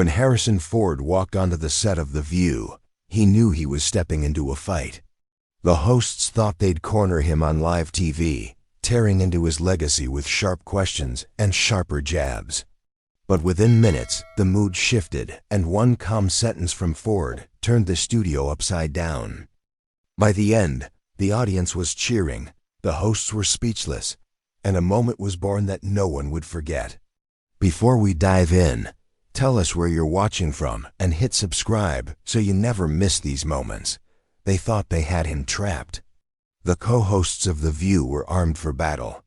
When Harrison Ford walked onto the set of The View, he knew he was stepping into a fight. The hosts thought they'd corner him on live TV, tearing into his legacy with sharp questions and sharper jabs. But within minutes, the mood shifted, and one calm sentence from Ford turned the studio upside down. By the end, the audience was cheering, the hosts were speechless, and a moment was born that no one would forget. Before we dive in, tell us where you're watching from and hit subscribe so you never miss these moments. They thought they had him trapped. The co-hosts of The View were armed for battle.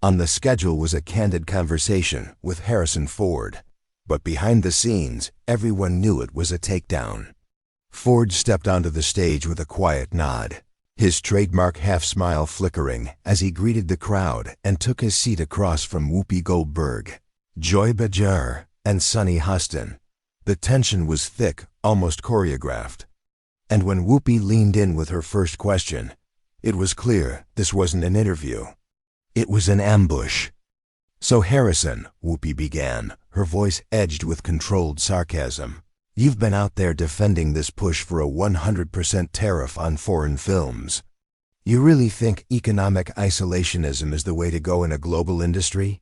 On the schedule was a candid conversation with Harrison Ford, but behind the scenes, everyone knew it was a takedown. Ford stepped onto the stage with a quiet nod, his trademark half-smile flickering as he greeted the crowd and took his seat across from Whoopi Goldberg, Joy Behar, and Sunny Hostin. The tension was thick, almost choreographed. And when Whoopi leaned in with her first question, it was clear this wasn't an interview. It was an ambush. "So Harrison," Whoopi began, her voice edged with controlled sarcasm, "you've been out there defending this push for a 100% tariff on foreign films. You really think economic isolationism is the way to go in a global industry?"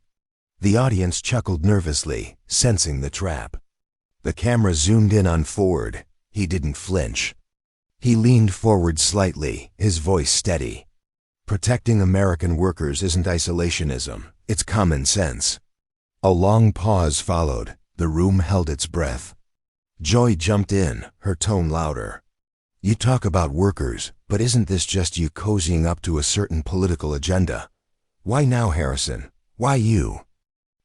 The audience chuckled nervously, sensing the trap. The camera zoomed in on Ford. He didn't flinch. He leaned forward slightly, his voice steady. "Protecting American workers isn't isolationism, it's common sense." A long pause followed. The room held its breath. Joy jumped in, her tone louder. "You talk about workers, but isn't this just you cozying up to a certain political agenda? Why now, Harrison? Why you?"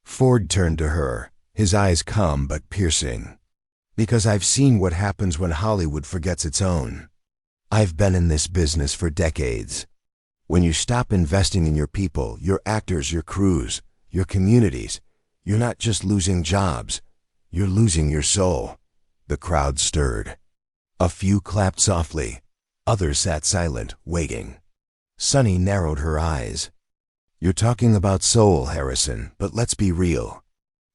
Ford turned to her, his eyes calm but piercing. "Because I've seen what happens when Hollywood forgets its own. I've been in this business for decades. When you stop investing in your people, your actors, your crews, your communities, you're not just losing jobs, you're losing your soul." The crowd stirred. A few clapped softly. Others sat silent, waiting. Sunny narrowed her eyes. "You're talking about soul, Harrison, but let's be real.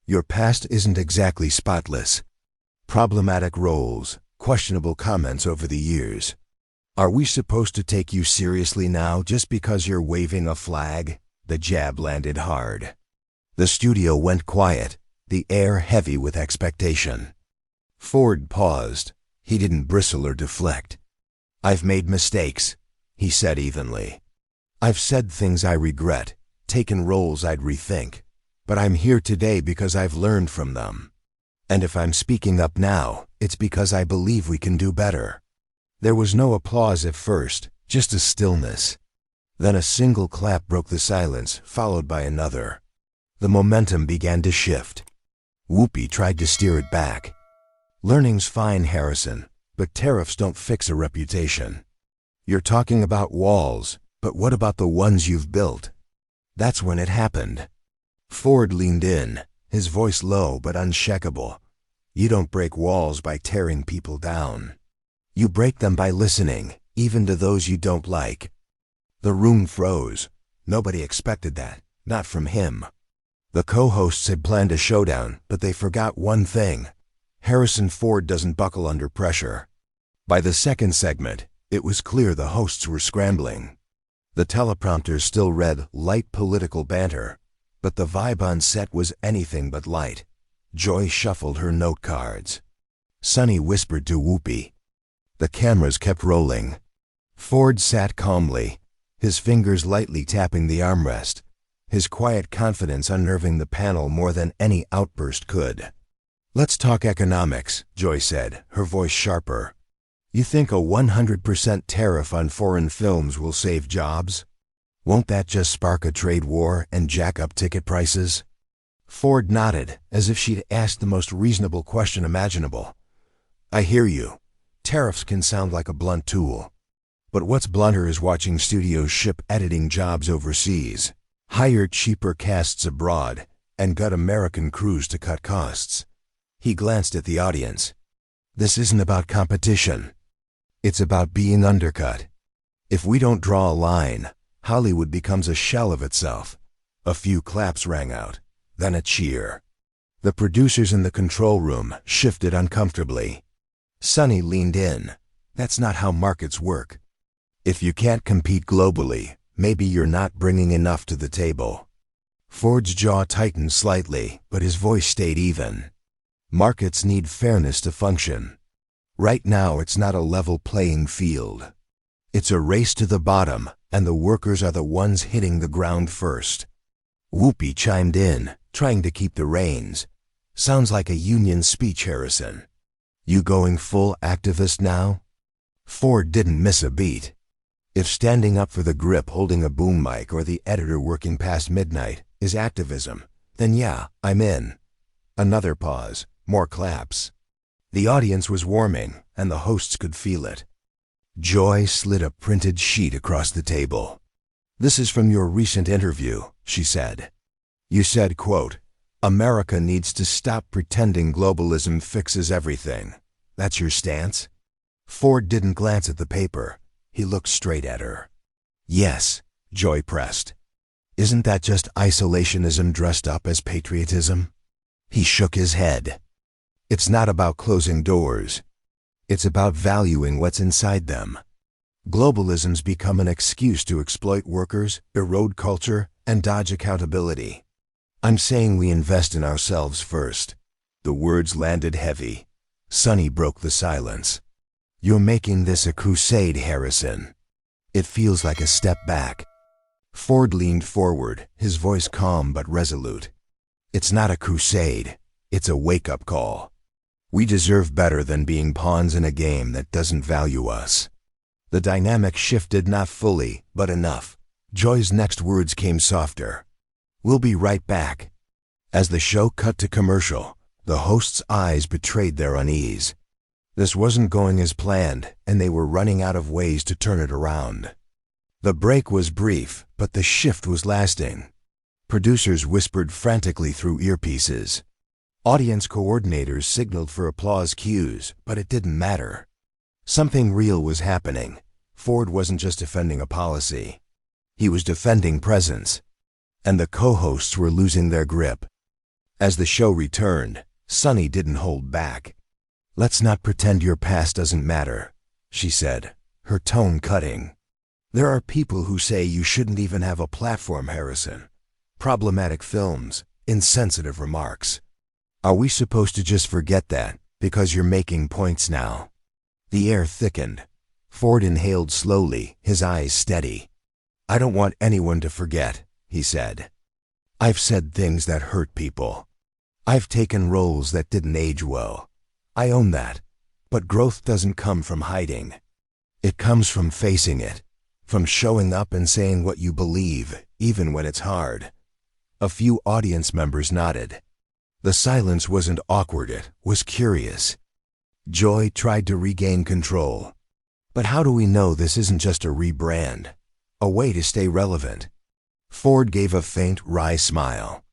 Your past isn't exactly spotless. Problematic roles, questionable comments over the years. Are we supposed to take you seriously now just because you're waving a flag?" The jab landed hard. The studio went quiet, the air heavy with expectation. Ford paused. He didn't bristle or deflect. "I've made mistakes," he said evenly. "I've said things I regret, taken roles I'd rethink, but I'm here today because I've learned from them. And if I'm speaking up now, it's because I believe we can do better." There was no applause at first, just a stillness. Then a single clap broke the silence, followed by another. The momentum began to shift. Whoopi tried to steer it back. "Learning's fine, Harrison, but tariffs don't fix a reputation. You're talking about walls, but what about the ones you've built?" That's when it happened. Ford leaned in, his voice low but unshakable. "You don't break walls by tearing people down. You break them by listening, even to those you don't like." The room froze. Nobody expected that, not from him. The co-hosts had planned a showdown, but they forgot one thing. Harrison Ford doesn't buckle under pressure. By the second segment, it was clear the hosts were scrambling. The teleprompter still read light political banter, but the vibe on set was anything but light. Joy shuffled her note cards. Sunny whispered to Whoopi. The cameras kept rolling. Ford sat calmly, his fingers lightly tapping the armrest, his quiet confidence unnerving the panel more than any outburst could. "Let's talk economics," Joy said, her voice sharper. "You think a 100% tariff on foreign films will save jobs? Won't that just spark a trade war and jack up ticket prices?" Ford nodded, as if she'd asked the most reasonable question imaginable. "I hear you. Tariffs can sound like a blunt tool. But what's blunter is watching studios ship editing jobs overseas, hire cheaper casts abroad, and gut American crews to cut costs." He glanced at the audience. "This isn't about competition. It's about being undercut. If we don't draw a line, Hollywood becomes a shell of itself." A few claps rang out, then a cheer. The producers in the control room shifted uncomfortably. Sonny leaned in. That's not how markets work. If you can't compete globally, maybe you're not bringing enough to the table. Ford's jaw tightened slightly, but his voice stayed even. Markets need fairness to function. Right now, it's not a level playing field. It's a race to the bottom, and the workers are the ones hitting the ground first. Whoopi chimed in, trying to keep the reins. Sounds like a union speech, Harrison. You going full activist now? Ford didn't miss a beat. If standing up for the grip holding a boom mic or the editor working past midnight is activism, then yeah, I'm in. Another pause, more claps. The audience was warming, and the hosts could feel it. Joy slid a printed sheet across the table. This is from your recent interview, she said. You said, quote, America needs to stop pretending globalism fixes everything. That's your stance? Ford didn't glance at the paper. He looked straight at her. Yes, Joy pressed. Isn't that just isolationism dressed up as patriotism? He shook his head. It's not about closing doors. It's about valuing what's inside them. Globalism's become an excuse to exploit workers, erode culture, and dodge accountability. I'm saying we invest in ourselves first. The words landed heavy. Sonny broke the silence. You're making this a crusade, Harrison. It feels like a step back. Ford leaned forward, his voice calm but resolute. It's not a crusade. It's a wake-up call. We deserve better than being pawns in a game that doesn't value us. The dynamic shifted not fully, but enough. Joy's next words came softer. We'll be right back. As the show cut to commercial, the host's eyes betrayed their unease. This wasn't going as planned, and they were running out of ways to turn it around. The break was brief, but the shift was lasting. Producers whispered frantically through earpieces. Audience coordinators signaled for applause cues, but it didn't matter. Something real was happening. Ford wasn't just defending a policy. He was defending presence. And the co-hosts were losing their grip. As the show returned, Sonny didn't hold back. Let's not pretend your past doesn't matter, she said, her tone cutting. There are people who say you shouldn't even have a platform, Harrison. Problematic films, insensitive remarks. Are we supposed to just forget that, because you're making points now? The air thickened. Ford inhaled slowly, his eyes steady. I don't want anyone to forget, he said. I've said things that hurt people. I've taken roles that didn't age well. I own that. But growth doesn't come from hiding. It comes from facing it, from showing up and saying what you believe, even when it's hard. A few audience members nodded. The silence wasn't awkward, it was curious. Joy tried to regain control. But how do we know this isn't just a rebrand? A way to stay relevant? Ford gave a faint, wry smile.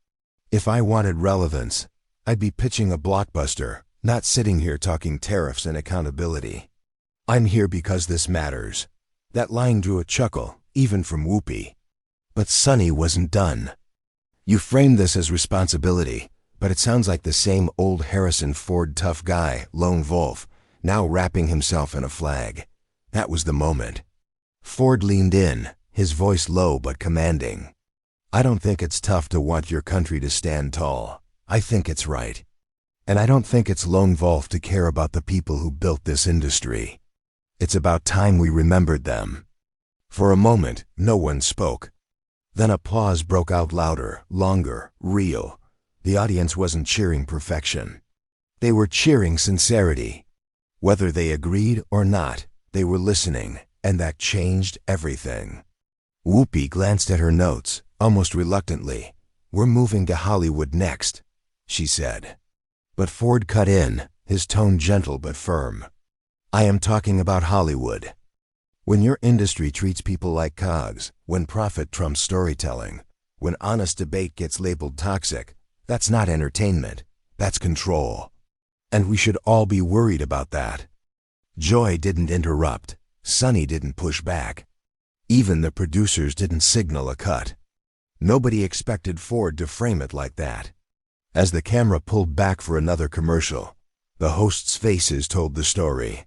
If I wanted relevance, I'd be pitching a blockbuster, not sitting here talking tariffs and accountability. I'm here because this matters. That line drew a chuckle, even from Whoopi. But Sonny wasn't done. You framed this as responsibility, but it sounds like the same old Harrison Ford tough guy, lone wolf, now wrapping himself in a flag. That was the moment. Ford leaned in, his voice low but commanding. I don't think it's tough to want your country to stand tall. I think it's right. And I don't think it's lone wolf to care about the people who built this industry. It's about time we remembered them. For a moment, no one spoke. Then applause broke out louder, longer, real. The audience wasn't cheering perfection. They were cheering sincerity. Whether they agreed or not, they were listening, and that changed everything. Whoopi glanced at her notes, almost reluctantly. We're moving to Hollywood next, she said. But Ford cut in, his tone gentle but firm. I am talking about Hollywood. When your industry treats people like cogs, when profit trumps storytelling, when honest debate gets labeled toxic, that's not entertainment, that's control. And we should all be worried about that. Joy didn't interrupt. Sonny didn't push back. Even the producers didn't signal a cut. Nobody expected Ford to frame it like that. As the camera pulled back for another commercial, the hosts' faces told the story.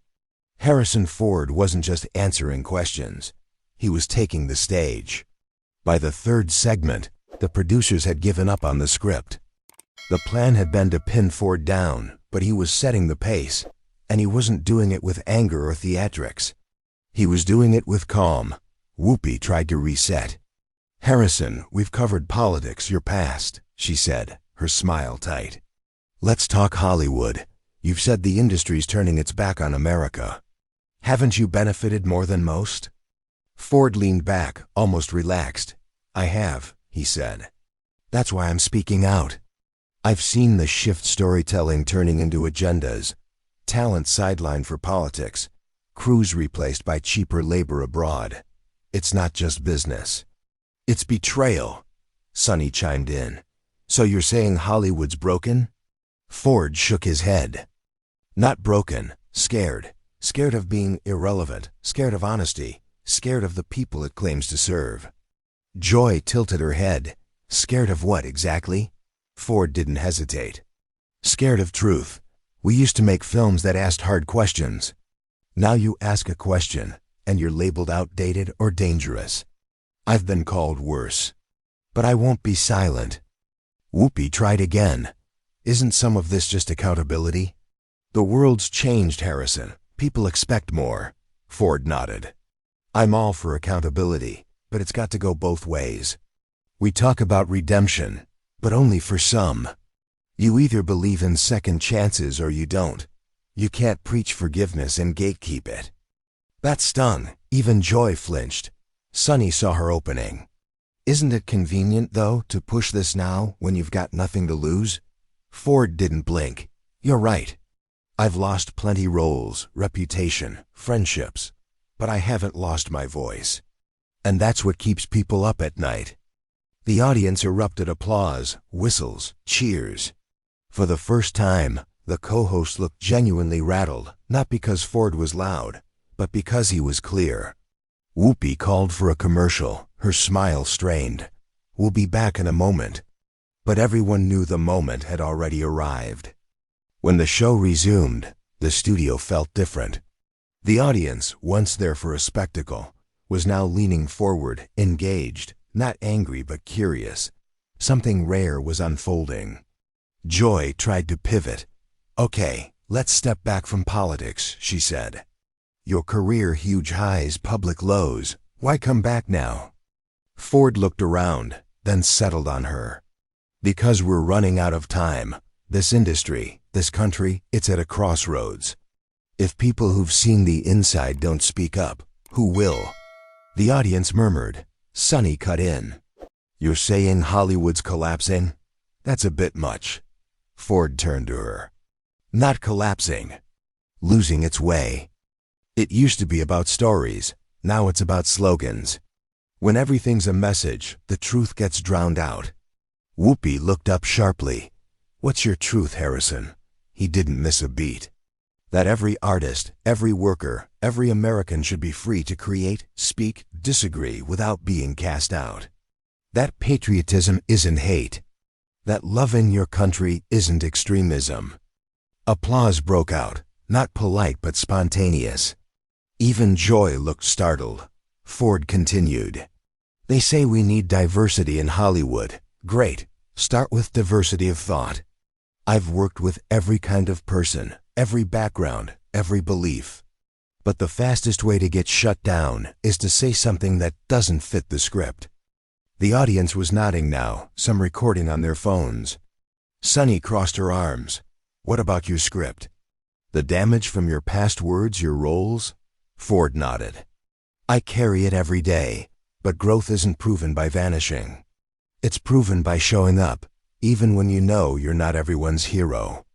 Harrison Ford wasn't just answering questions. He was taking the stage. By the third segment, the producers had given up on the script. The plan had been to pin Ford down, but he was setting the pace, and he wasn't doing it with anger or theatrics. He was doing it with calm. Whoopi tried to reset. "Harrison, we've covered politics, your past," she said, her smile tight. "Let's talk Hollywood. You've said the industry's turning its back on America. Haven't you benefited more than most?" Ford leaned back, almost relaxed. "I have," he said. "That's why I'm speaking out. I've seen the shift storytelling turning into agendas, talent sidelined for politics, crews replaced by cheaper labor abroad. It's not just business. It's betrayal." Sonny chimed in. "So you're saying Hollywood's broken?" Ford shook his head. "Not broken, scared. Scared of being irrelevant, scared of honesty, scared of the people it claims to serve." Joy tilted her head. "Scared of what exactly?" Ford didn't hesitate. "Scared of truth. We used to make films that asked hard questions. Now you ask a question, and you're labeled outdated or dangerous. I've been called worse. But I won't be silent." Whoopi tried again. "Isn't some of this just accountability?" "The world's changed, Harrison. People expect more." Ford nodded. "I'm all for accountability, but it's got to go both ways. We talk about redemption, but only for some. You either believe in second chances or you don't. You can't preach forgiveness and gatekeep it." That stung. Even Joy flinched. Sonny saw her opening. "Isn't it convenient, though, to push this now when you've got nothing to lose?" Ford didn't blink. "You're right. I've lost plenty roles, reputation, friendships, but I haven't lost my voice. And that's what keeps people up at night." The audience erupted applause, whistles, cheers. For the first time, the co-host looked genuinely rattled, not because Ford was loud, but because he was clear. Whoopi called for a commercial, her smile strained. "We'll be back in a moment." But everyone knew the moment had already arrived. When the show resumed, the studio felt different. The audience, once there for a spectacle, was now leaning forward, engaged, not angry but curious. Something rare was unfolding. Joy tried to pivot. "Okay, let's step back from politics," she said. "Your career, huge highs, public lows. Why come back now?" Ford looked around, then settled on her. "Because we're running out of time. This industry, this country, it's at a crossroads. If people who've seen the inside don't speak up, who will?" The audience murmured. Sonny cut in. "You're saying Hollywood's collapsing? That's a bit much." Ford turned to her. "Not collapsing. Losing its way. It used to be about stories. Now it's about slogans. When everything's a message, the truth gets drowned out." Whoopi looked up sharply. "What's your truth, Harrison?" He didn't miss a beat. "That every artist, every worker, every American should be free to create, speak, disagree without being cast out. That patriotism isn't hate. That loving your country isn't extremism." Applause broke out, not polite but spontaneous. Even Joy looked startled. Ford continued. "They say we need diversity in Hollywood. Great. Start with diversity of thought. I've worked with every kind of person, every background, every belief. But the fastest way to get shut down is to say something that doesn't fit the script." The audience was nodding now, some recording on their phones. Sonny crossed her arms. "What about your script? The damage from your past words, your roles?" Ford nodded. "I carry it every day, but growth isn't proven by vanishing. It's proven by showing up, even when you know you're not everyone's hero.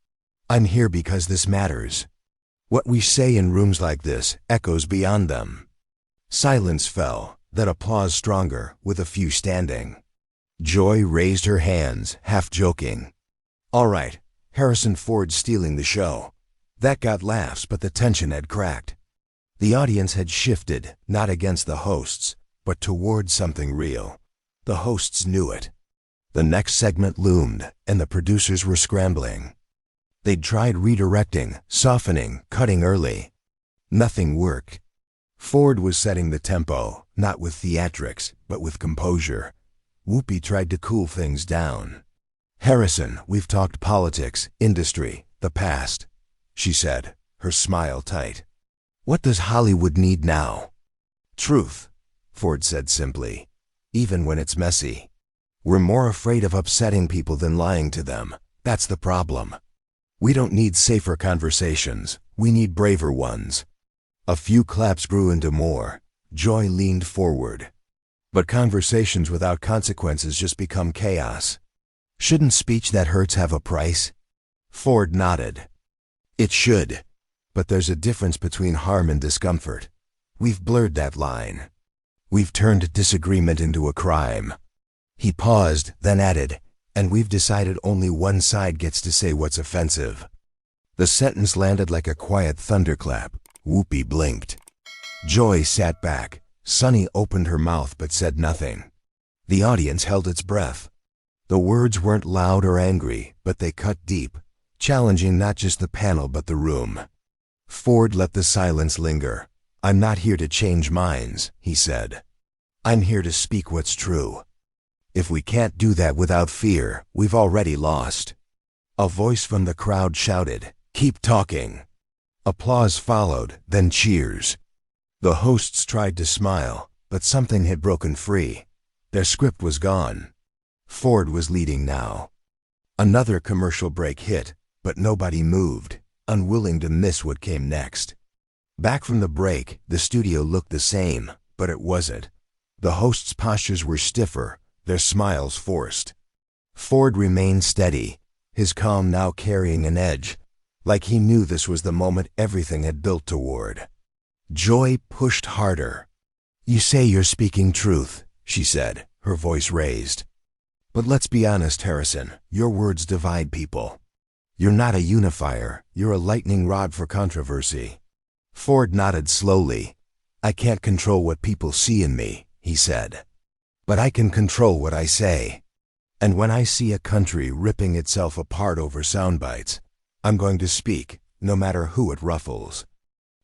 I'm here because this matters. What we say in rooms like this echoes beyond them." Silence fell, then applause stronger, with a few standing. Joy raised her hands, half joking. "All right, Harrison Ford's stealing the show." That got laughs, but the tension had cracked. The audience had shifted, not against the hosts, but toward something real. The hosts knew it. The next segment loomed, and the producers were scrambling. They'd tried redirecting, softening, cutting early. Nothing worked. Ford was setting the tempo, not with theatrics, but with composure. Whoopi tried to cool things down. "Harrison, we've talked politics, industry, the past," she said, her smile tight. "What does Hollywood need now?" "Truth," Ford said simply, "even when it's messy. We're more afraid of upsetting people than lying to them. That's the problem. We don't need safer conversations. We need braver ones." A few claps grew into more. Joy leaned forward. "But conversations without consequences just become chaos. Shouldn't speech that hurts have a price?" Ford nodded. "It should. But there's a difference between harm and discomfort. We've blurred that line. We've turned disagreement into a crime." He paused, then added, "And we've decided only one side gets to say what's offensive." The sentence landed like a quiet thunderclap. Whoopi blinked. Joy sat back. Sunny opened her mouth but said nothing. The audience held its breath. The words weren't loud or angry, but they cut deep, challenging not just the panel but the room. Ford let the silence linger. "I'm not here to change minds," he said. "I'm here to speak what's true. If we can't do that without fear, we've already lost." A voice from the crowd shouted, "Keep talking." Applause followed, then cheers. The hosts tried to smile, but something had broken free. Their script was gone. Ford was leading now. Another commercial break hit, but nobody moved, unwilling to miss what came next. Back from the break, the studio looked the same, but it wasn't. The hosts' postures were stiffer, their smiles forced. Ford remained steady, his calm now carrying an edge, like he knew this was the moment everything had built toward. Joy pushed harder. "You say you're speaking truth," she said, her voice raised. "But let's be honest, Harrison, your words divide people. You're not a unifier, you're a lightning rod for controversy." Ford nodded slowly. "I can't control what people see in me," he said. "But I can control what I say. And when I see a country ripping itself apart over sound bites, I'm going to speak, no matter who it ruffles."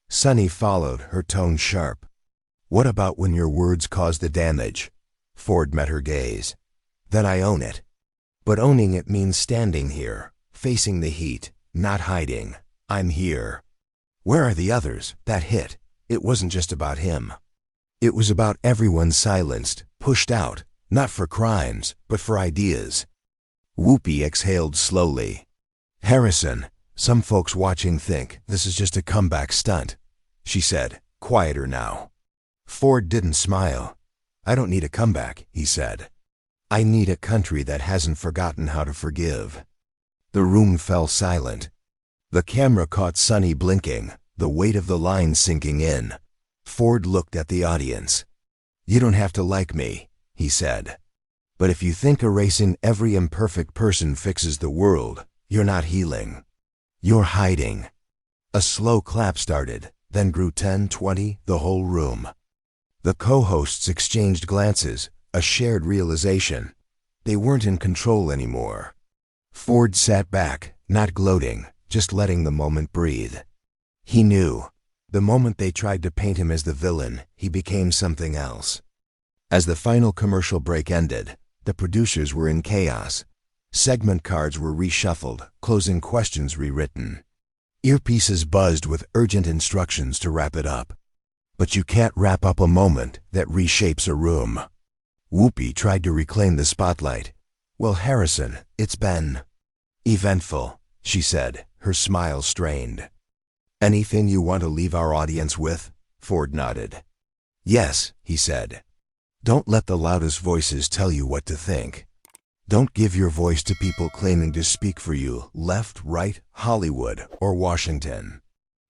Sunny followed, her tone sharp. "What about when your words cause the damage?" Ford met her gaze. "Then I own it. But owning it means standing here, facing the heat, not hiding. I'm here." "Where are the others?" That hit. It wasn't just about him. It was about everyone silenced, pushed out, not for crimes, but for ideas. Whoopi exhaled slowly. "Harrison, some folks watching think this is just a comeback stunt," she said, quieter now. Ford didn't smile. "I don't need a comeback," he said. "I need a country that hasn't forgotten how to forgive." The room fell silent. The camera caught Sunny blinking, the weight of the line sinking in. Ford looked at the audience. "You don't have to like me," he said. "But if you think erasing every imperfect person fixes the world, you're not healing. You're hiding." A slow clap started, then grew 10, 20, the whole room. The co-hosts exchanged glances, a shared realization. They weren't in control anymore. Ford sat back, not gloating, just letting the moment breathe. He knew. The moment they tried to paint him as the villain, he became something else. As the final commercial break ended, the producers were in chaos. Segment cards were reshuffled, closing questions rewritten. Earpieces buzzed with urgent instructions to wrap it up. But you can't wrap up a moment that reshapes a room. Whoopi tried to reclaim the spotlight. "Well, Harrison, it's been eventful," she said, her smile strained. "Anything you want to leave our audience with?" Ford nodded. "Yes," he said. "Don't let the loudest voices tell you what to think. Don't give your voice to people claiming to speak for you, left, right, Hollywood, or Washington.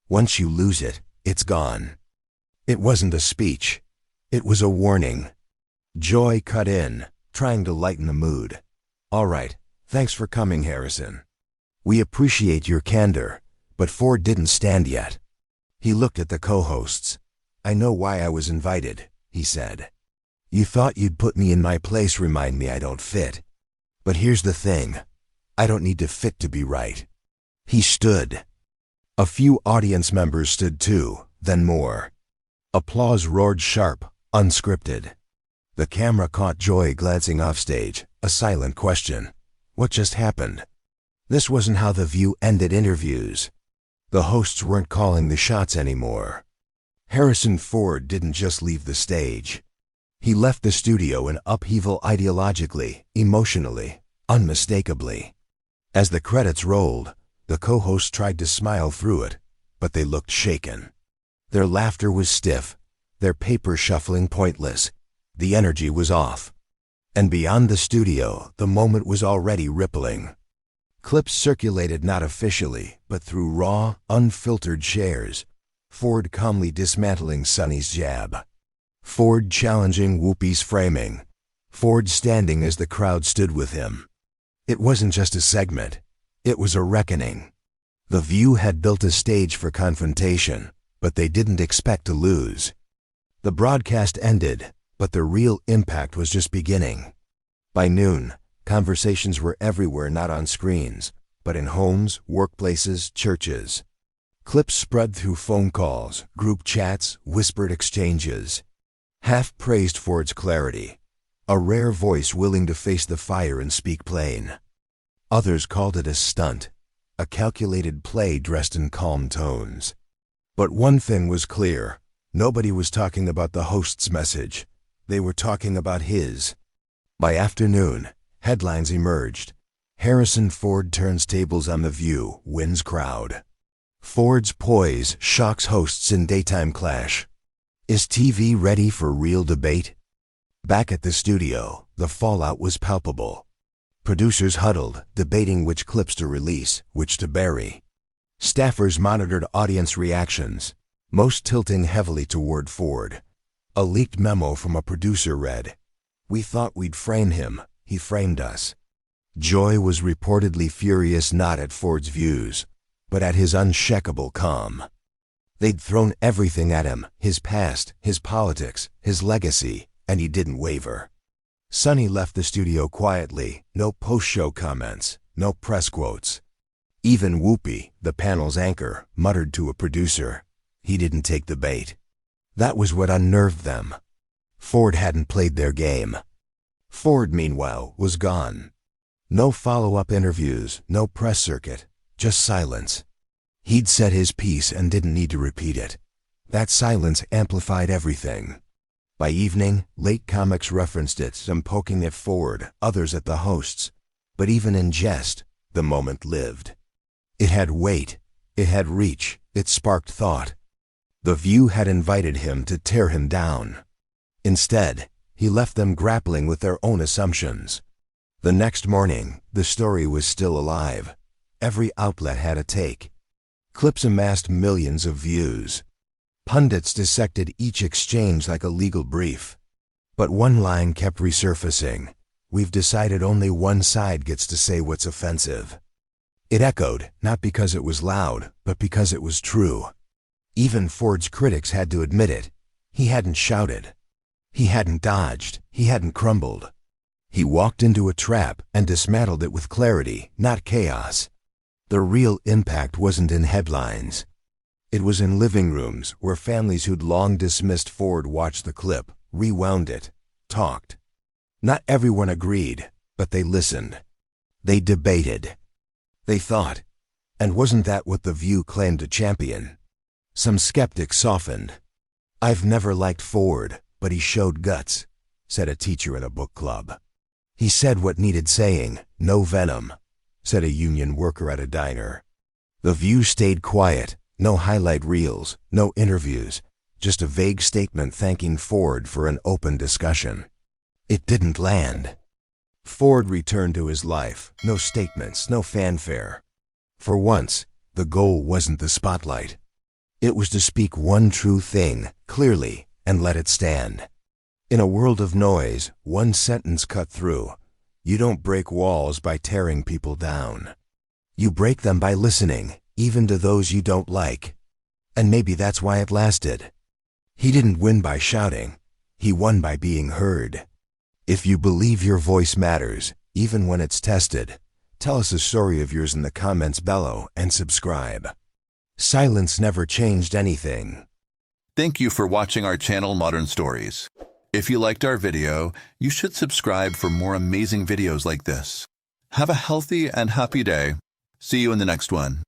Once you lose it, it's gone." It wasn't a speech. It was a warning. Joy cut in, trying to lighten the mood. "All right, thanks for coming, Harrison. We appreciate your candor." But Ford didn't stand yet. He looked at the co-hosts. "I know why I was invited," he said. "You thought you'd put me in my place, remind me I don't fit. But here's the thing. I don't need to fit to be right. He stood. A few audience members stood too, then more. Applause roared sharp, unscripted. The camera caught Joy glancing offstage, a silent question. What just happened? This wasn't how The View ended interviews. The hosts weren't calling the shots anymore. Harrison Ford didn't just leave the stage. He left the studio in upheaval ideologically, emotionally, unmistakably. As the credits rolled, the co-hosts tried to smile through it, but they looked shaken. Their laughter was stiff, their paper shuffling pointless. The energy was off. And beyond the studio, the moment was already rippling. Clips circulated not officially, but through raw, unfiltered shares. Ford calmly dismantling Sonny's jab. Ford challenging Whoopi's framing. Ford standing as the crowd stood with him. It wasn't just a segment. It was a reckoning. The View had built a stage for confrontation, but they didn't expect to lose. The broadcast ended, but the real impact was just beginning. By noon, conversations were everywhere, not on screens, but in homes, workplaces, churches. Clips spread through phone calls, group chats, whispered exchanges. Half praised Ford's clarity, a rare voice willing to face the fire and speak plain. Others called it a stunt, a calculated play dressed in calm tones. But one thing was clear. Nobody was talking about the host's message. They were talking about his. By afternoon, headlines emerged. Harrison Ford turns tables on The View, wins crowd. Ford's poise shocks hosts in daytime clash. Is TV ready for real debate? Back at the studio, the fallout was palpable. Producers huddled, debating which clips to release, which to bury. Staffers monitored audience reactions, most tilting heavily toward Ford. A leaked memo from a producer read, "We thought we'd frame him, he framed us." Joy was reportedly furious not at Ford's views, but at his unshakable calm. They'd thrown everything at him, his past, his politics, his legacy, and he didn't waver. Sonny left the studio quietly, no post-show comments, no press quotes. Even Whoopi, the panel's anchor, muttered to a producer. He didn't take the bait. That was what unnerved them. Ford hadn't played their game. Ford, meanwhile, was gone. No follow-up interviews, no press circuit, just silence. He'd said his piece and didn't need to repeat it. That silence amplified everything. By evening, late comics referenced it, some poking at Ford, others at the hosts. But even in jest, the moment lived. It had weight, it had reach, it sparked thought. The View had invited him to tear him down. Instead, he left them grappling with their own assumptions. The next morning, the story was still alive. Every outlet had a take. Clips amassed millions of views. Pundits dissected each exchange like a legal brief. But one line kept resurfacing. We've decided only one side gets to say what's offensive. It echoed, not because it was loud, but because it was true. Even Ford's critics had to admit it. He hadn't shouted. He hadn't dodged. He hadn't crumbled. He walked into a trap and dismantled it with clarity, not chaos. The real impact wasn't in headlines. It was in living rooms where families who'd long dismissed Ford watched the clip, rewound it, talked. Not everyone agreed, but they listened. They debated. They thought. And wasn't that what The View claimed to champion? Some skeptics softened. "I've never liked Ford, but he showed guts," said a teacher at a book club. "He said what needed saying, no venom," said a union worker at a diner. The View stayed quiet, no highlight reels, no interviews, just a vague statement thanking Ford for an open discussion. It didn't land. Ford returned to his life, no statements, no fanfare. For once, the goal wasn't the spotlight. It was to speak one true thing, clearly, and let it stand. In a world of noise, one sentence cut through. You don't break walls by tearing people down. You break them by listening, even to those you don't like. And maybe that's why it lasted. He didn't win by shouting. He won by being heard. If you believe your voice matters, even when it's tested. Tell us a story of yours in the comments below and subscribe. Silence never changed anything. Thank you for watching our channel Modern Stories. If you liked our video, you should subscribe for more amazing videos like this. Have a healthy and happy day. See you in the next one.